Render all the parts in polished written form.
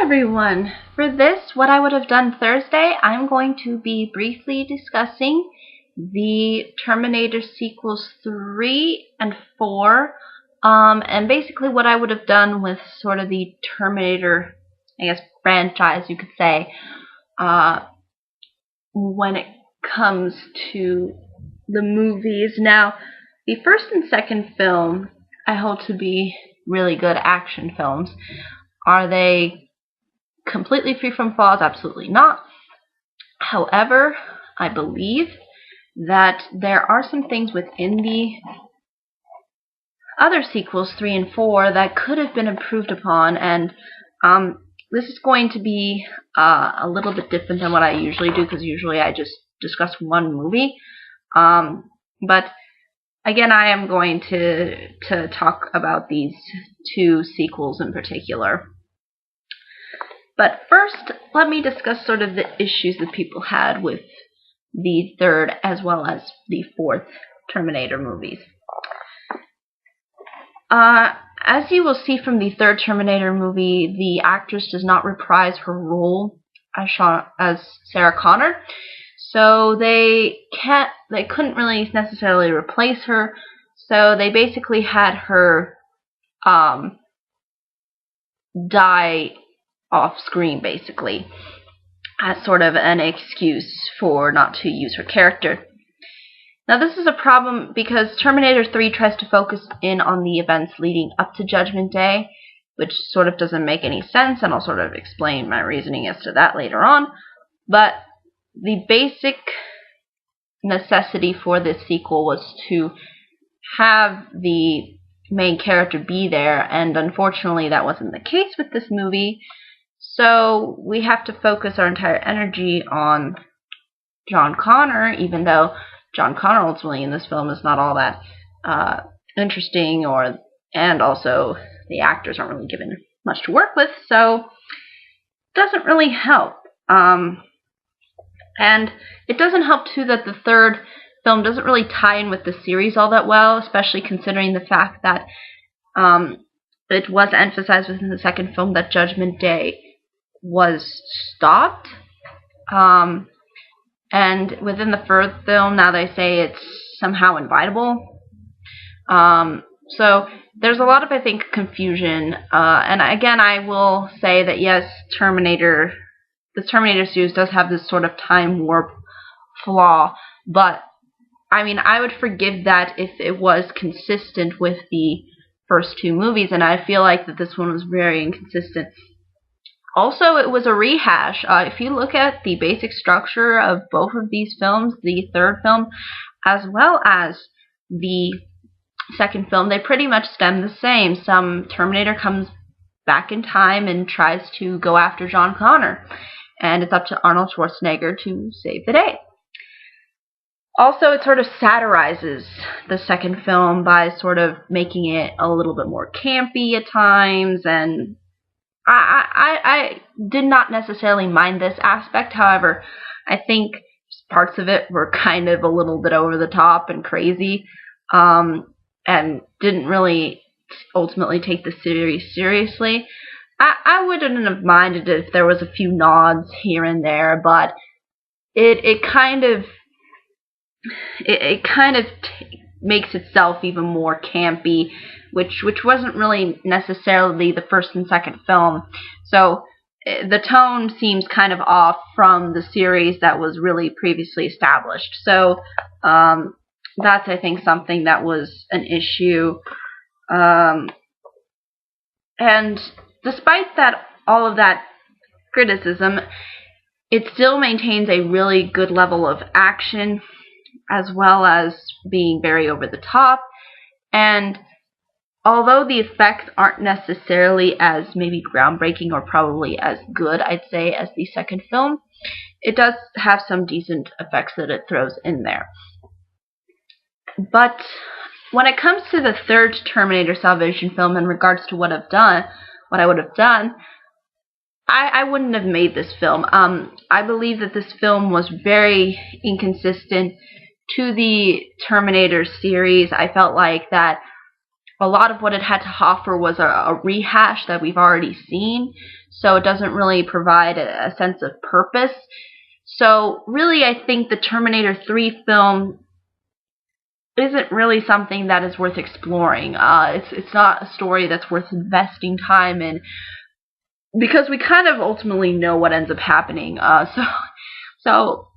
everyone! For this, what I would have done Thursday, I'm going to be briefly discussing the Terminator sequels 3 and 4, and basically what I would have done with sort of the Terminator, I guess, franchise, you could say, when it comes to the movies. Now, the first and second film I hold to be really good action films. Are they completely free from flaws? Absolutely not. However, I believe that there are some things within the other sequels, 3 and 4, that could have been improved upon, and this is going to be a little bit different than what I usually do, because usually I just discuss one movie. But again, I am going to talk about these two sequels in particular. But first, let me discuss sort of the issues that people had with the third as well as the fourth Terminator movies. As you will see from the third Terminator movie, the actress does not reprise her role as Sarah Connor, so they couldn't really necessarily replace her. So they basically had her die off screen, basically, as sort of an excuse for not to use her character. Now, this is a problem because Terminator 3 tries to focus in on the events leading up to Judgment Day, which sort of doesn't make any sense, and I'll sort of explain my reasoning as to that later on. But the basic necessity for this sequel was to have the main character be there, and unfortunately that wasn't the case with this movie. So we have to focus our entire energy on John Connor, even though John Connor ultimately in this film is not all that interesting, and also the actors aren't really given much to work with, so it doesn't really help. And it doesn't help too that the third film doesn't really tie in with the series all that well, especially considering the fact that it was emphasized within the second film that Judgment Day was stopped. And within the third film, now they say it's somehow invitable. So there's a lot of, I think, confusion. And again, I will say that yes, the Terminator series does have this sort of time warp flaw, but I mean, I would forgive that if it was consistent with the first two movies, and I feel like that this one was very inconsistent. Also, it was a rehash. If you look at the basic structure of both of these films, the third film as well as the second film, they pretty much stem the same. Some Terminator comes back in time and tries to go after John Connor, and it's up to Arnold Schwarzenegger to save the day. Also, it sort of satirizes the second film by sort of making it a little bit more campy at times, and I did not necessarily mind this aspect. However, I think parts of it were kind of a little bit over the top and crazy, and didn't really ultimately take the series seriously. I wouldn't have minded if there was a few nods here and there, but it kind of makes itself even more campy, which wasn't really necessarily the first and second film. So the tone seems kind of off from the series that was really previously established. So that's, I think, something that was an issue. And despite all of that criticism, it still maintains a really good level of action, as well as being very over the top. And although the effects aren't necessarily as maybe groundbreaking or probably as good, I'd say, as the second film, it does have some decent effects that it throws in there. But when it comes to the third Terminator Salvation film in regards to what I would have done, I wouldn't have made this film. I believe that this film was very inconsistent to the Terminator series. I felt like that a lot of what it had to offer was a rehash that we've already seen, so it doesn't really provide a sense of purpose. So really, I think the Terminator 3 film isn't really something that is worth exploring. It's not a story that's worth investing time in, because we kind of ultimately know what ends up happening. So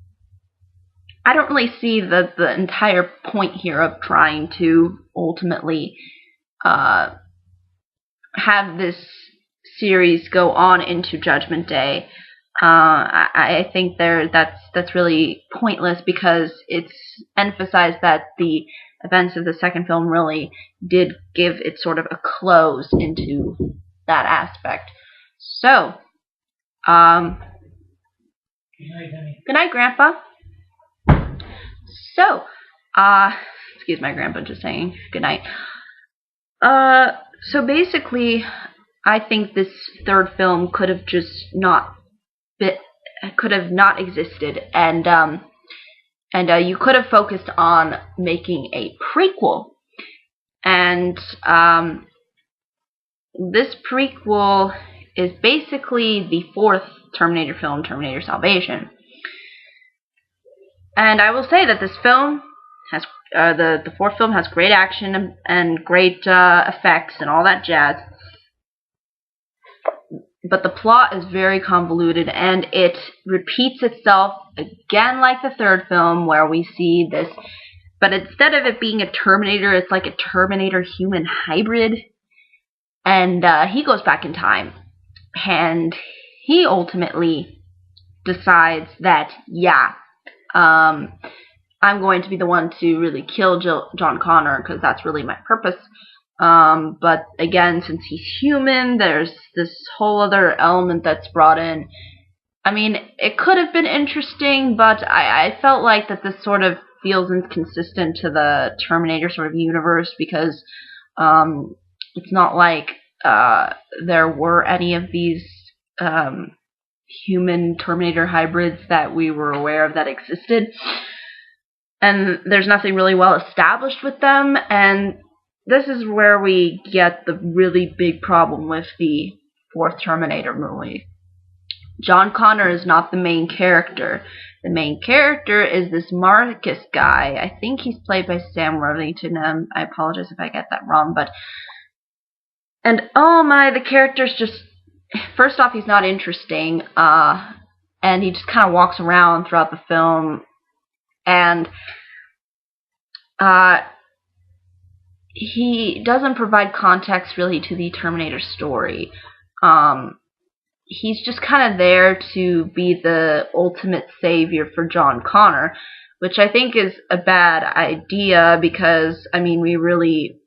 I don't really see the entire point here of trying to ultimately have this series go on into Judgment Day. I think that's really pointless, because it's emphasized that the events of the second film really did give it sort of a close into that aspect. So, good night, Grandpa. So, excuse my grandpa just saying good night. So basically, I think this third film could have just not existed, and you could have focused on making a prequel, and this prequel is basically the fourth Terminator film, Terminator Salvation. And I will say that this film has the fourth film has great action and great effects and all that jazz. But the plot is very convoluted, and it repeats itself again like the third film, where we see this, but instead of it being a Terminator, it's like a Terminator-human hybrid. And he goes back in time, and he ultimately decides that, yeah, I'm going to be the one to really kill John Connor, because that's really my purpose. But again, since he's human, there's this whole other element that's brought in. I mean, it could have been interesting, but I felt like that this sort of feels inconsistent to the Terminator sort of universe, because it's not like there were any of these human Terminator hybrids that we were aware of that existed. And there's nothing really well established with them, and this is where we get the really big problem with the fourth Terminator movie. John Connor is not the main character. The main character is this Marcus guy. I think he's played by Sam Worthington. I apologize if I get that wrong, and oh my, the character's just, first off, he's not interesting, and he just kind of walks around throughout the film, and he doesn't provide context really to the Terminator story. He's just kind of there to be the ultimate savior for John Connor, which I think is a bad idea, because, I mean, we really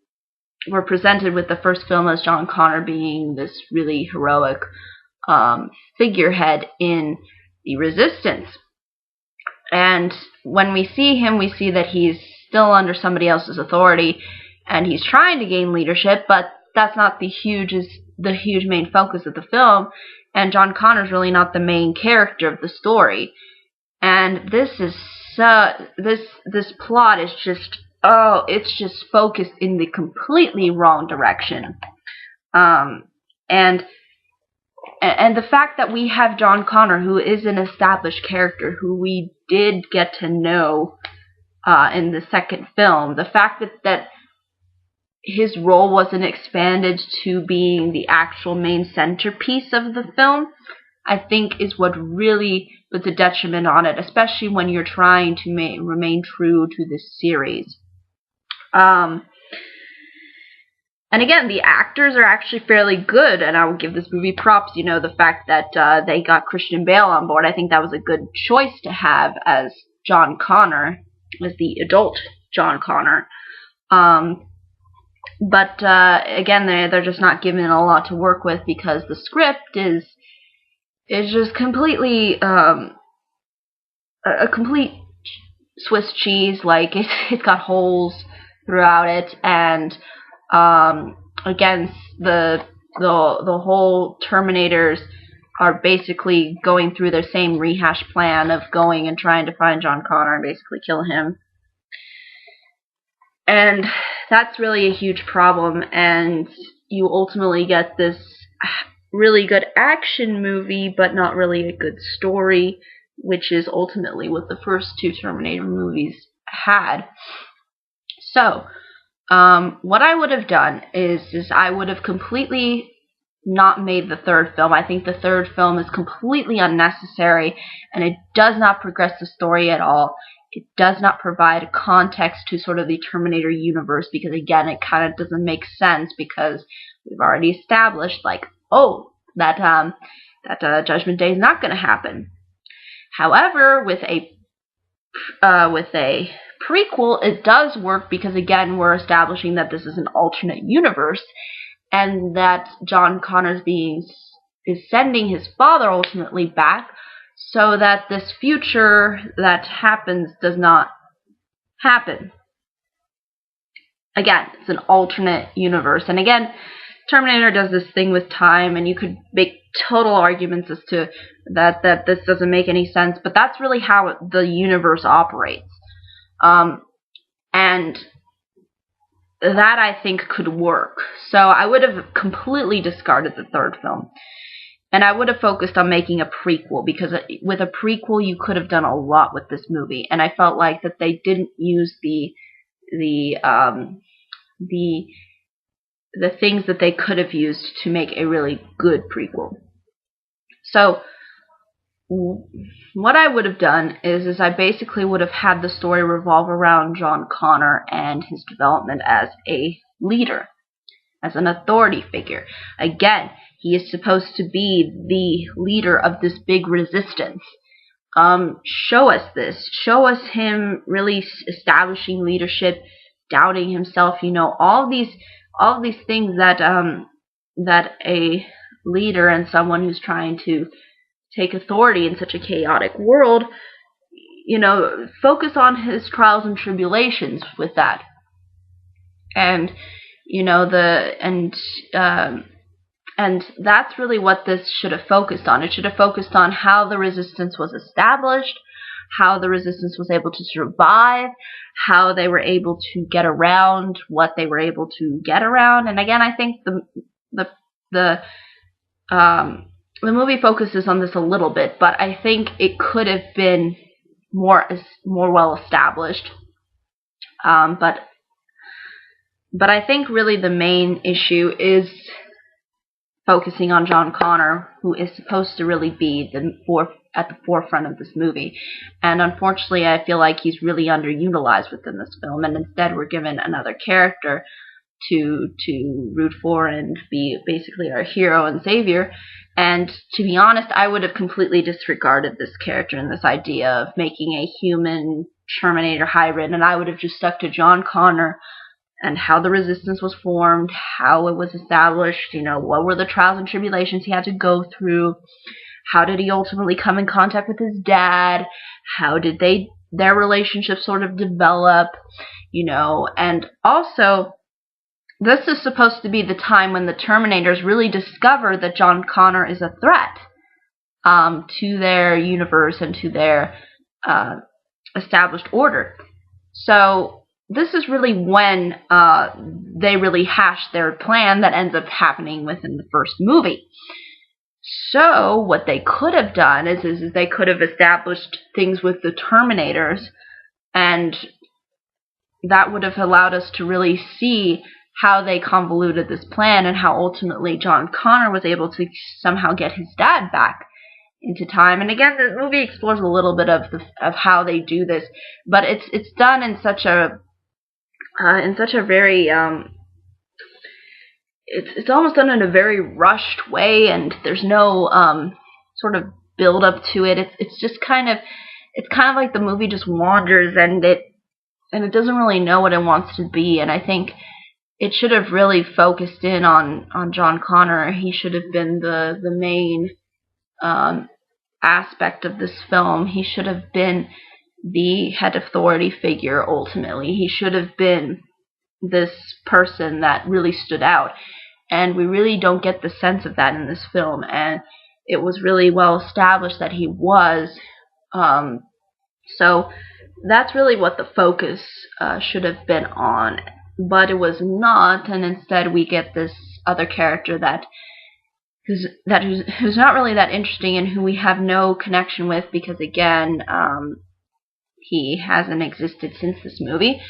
were presented with the first film as John Connor being this really heroic figurehead in the Resistance. And when we see him, we see that he's still under somebody else's authority, and he's trying to gain leadership, but that's not the huge main focus of the film, and John Connor's really not the main character of the story. And this is this plot is just, oh, it's just focused in the completely wrong direction. And the fact that we have John Connor, who is an established character, who we did get to know in the second film, the fact that his role wasn't expanded to being the actual main centerpiece of the film, I think is what really puts a detriment on it, especially when you're trying to remain true to this series. And again, the actors are actually fairly good, and I will give this movie props. You know, the fact that they got Christian Bale on board, I think that was a good choice to have as John Connor, as the adult John Connor. But again, they're just not given a lot to work with, because the script is just completely a complete Swiss cheese. Like, it's got holes throughout it, and again, the whole Terminators are basically going through their same rehash plan of going and trying to find John Connor and basically kill him. And that's really a huge problem, and you ultimately get this really good action movie, but not really a good story, which is ultimately what the first two Terminator movies had. So, what I would have done is I would have completely not made the third film. I think the third film is completely unnecessary, and it does not progress the story at all. It does not provide a context to sort of the Terminator universe, because again, it kind of doesn't make sense, because we've already established, like, oh, that Judgment Day is not going to happen. However, with a prequel, it does work, because again, we're establishing that this is an alternate universe, and that John Connor is sending his father ultimately back, so that this future that happens does not happen. Again, it's an alternate universe, and again, Terminator does this thing with time, and you could make total arguments as to that this doesn't make any sense, but that's really how the universe operates. And that, I think, could work. So I would have completely discarded the third film, and I would have focused on making a prequel, because with a prequel you could have done a lot with this movie, and I felt like that they didn't use the things that they could have used to make a really good prequel. So what I would have done is I basically would have had the story revolve around John Connor and his development as a leader, as an authority figure. Again, he is supposed to be the leader of this big resistance. Show us this. Show us him really establishing leadership, doubting himself. You know, all these things that a leader and someone who's trying to take authority in such a chaotic world, you know, focus on his trials and tribulations with that. And you know, and that's really what this should have focused on. It should have focused on how the resistance was established, how the resistance was able to survive, how they were able to get around what they were able to get around. And again, I think the movie focuses on this a little bit, but I think it could have been more well established. But I think really the main issue is focusing on John Connor, who is supposed to really be at the forefront of this movie. And unfortunately, I feel like he's really underutilized within this film, and instead we're given another character to root for and be basically our hero and savior. And to be honest, I would have completely disregarded this character and this idea of making a human Terminator hybrid, and I would have just stuck to John Connor and how the resistance was formed, how it was established, you know, what were the trials and tribulations he had to go through, how did he ultimately come in contact with his dad, how did their relationship sort of develop, you know. And also, this is supposed to be the time when the Terminators really discover that John Connor is a threat to their universe and to their established order. So this is really when they really hash their plan that ends up happening within the first movie. So what they could have done is they could have established things with the Terminators, and that would have allowed us to really see how they convoluted this plan and how ultimately John Connor was able to somehow get his dad back into time. And again, the movie explores a little bit of how they do this, but it's done in such a very it's almost done in a very rushed way, and there's no sort of build up to it. It's just kind of like the movie just wanders, and it doesn't really know what it wants to be. And I think it should have really focused in on John Connor. He should have been the main aspect of this film. He should have been the head authority figure ultimately. He should have been this person that really stood out. And we really don't get the sense of that in this film. And it was really well established that he was. So that's really what the focus should have been on, but it was not, and instead we get this other character who's not really that interesting and who we have no connection with because, again, he hasn't existed since this movie.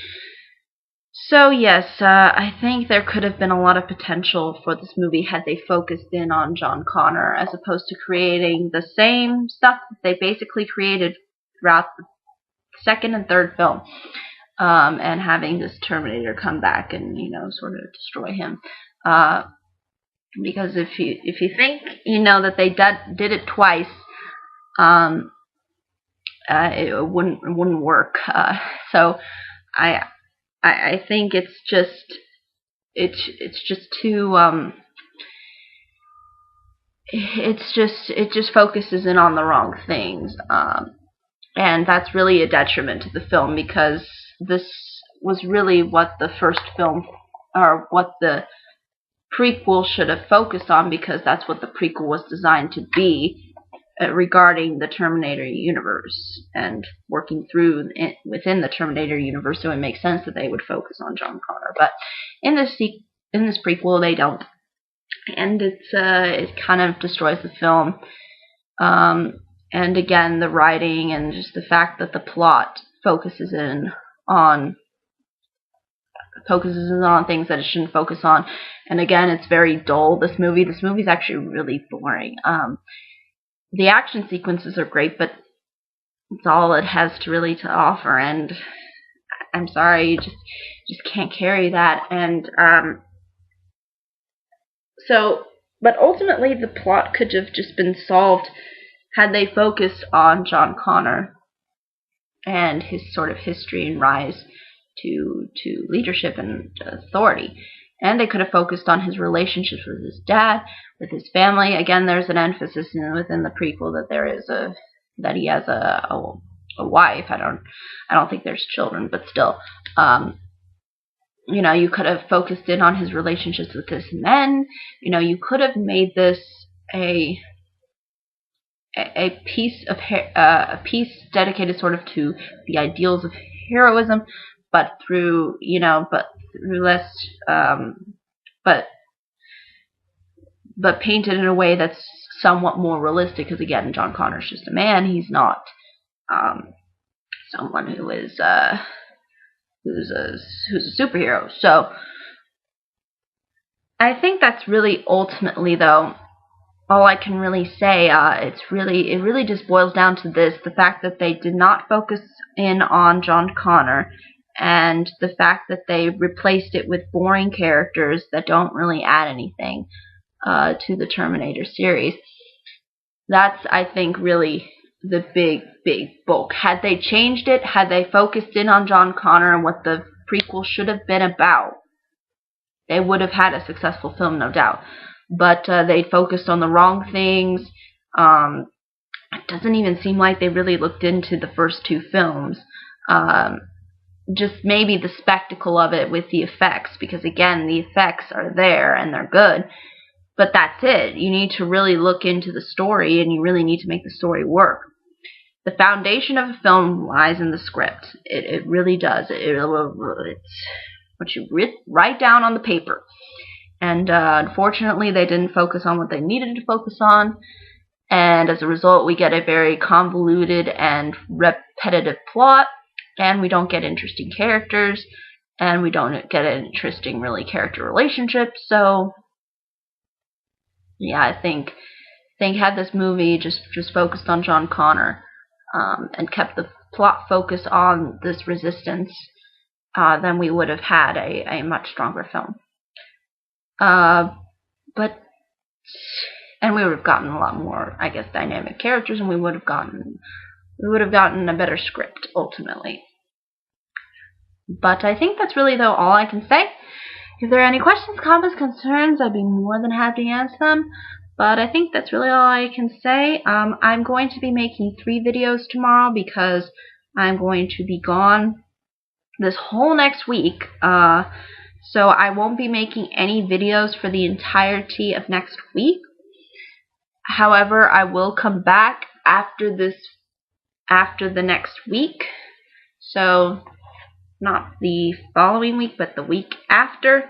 So yes, I think there could have been a lot of potential for this movie had they focused in on John Connor as opposed to creating the same stuff that they basically created throughout the second and third film, and having this Terminator come back and, you know, sort of destroy him. Because if you think, you know, that they did it twice, it wouldn't work. So I think it's just too it just focuses in on the wrong things, and that's really a detriment to the film because this was really what the first film, or what the prequel should have focused on, because that's what the prequel was designed to be, regarding the Terminator universe and working through within the Terminator universe. So it makes sense that they would focus on John Connor, but in this prequel they don't, and it kind of destroys the film. And again, the writing and just the fact that the plot focuses in on things that it shouldn't focus on. And again, it's very dull, this movie's actually really boring. The action sequences are great, but it's all it has to offer, and I'm sorry, you just can't carry that. And but ultimately the plot could have just been solved had they focused on John Connor and his sort of history and rise to leadership and authority. And they could have focused on his relationships with his dad, with his family. Again, there's an emphasis within the prequel that he has a wife. I don't think there's children, but still, you know, you could have focused in on his relationships with his men. You know, you could have made this a piece dedicated sort of to the ideals of heroism, but through less, but painted in a way that's somewhat more realistic. Because again, John Connor's just a man; he's not someone who's a superhero. So I think that's really ultimately, though, all I can really say. It really just boils down to this: the fact that they did not focus in on John Connor, and the fact that they replaced it with boring characters that don't really add anything to the Terminator series. That's, I think, really the big bulk. Had they changed it, had they focused in on John Connor and what the prequel should have been about, they would have had a successful film, no doubt. But they focused on the wrong things. It doesn't even seem like they really looked into the first two films. Just maybe the spectacle of it with the effects, because again, the effects are there and they're good, but that's it. You need to really look into the story, and you really need to make the story work. The foundation of a film lies in the script. It really does. It's what you write down on the paper. And unfortunately, they didn't focus on what they needed to focus on, and as a result, we get a very convoluted and repetitive plot, and we don't get interesting characters, and we don't get an interesting, really, character relationship. So yeah, I think had this movie just focused on John Connor, and kept the plot focus on this resistance, then we would have had a much stronger film. And we would have gotten a lot more, I guess, dynamic characters, and we would have gotten a better script ultimately. But I think that's really, though, all I can say. If there are any questions, comments, concerns, I'd be more than happy to answer them. But I think that's really all I can say. I'm going to be making 3 videos tomorrow because I'm going to be gone this whole next week. So I won't be making any videos for the entirety of next week. However, I will come back after the next week. So not the following week, but the week after.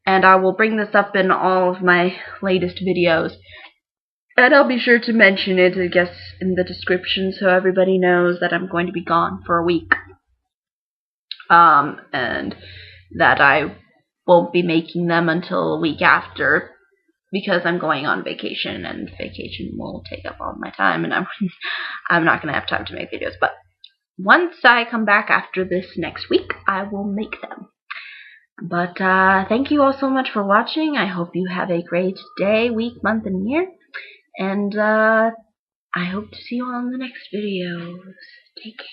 And I will bring this up in all of my latest videos. And I'll be sure to mention it, I guess, in the description so everybody knows that I'm going to be gone for a week. And that I won't be making them until a week after, because I'm going on vacation, and vacation will take up all my time, and I'm not going to have time to make videos. But once I come back after this next week, I will make them. But thank you all so much for watching. I hope you have a great day, week, month, and year. And I hope to see you all in the next videos. Take care.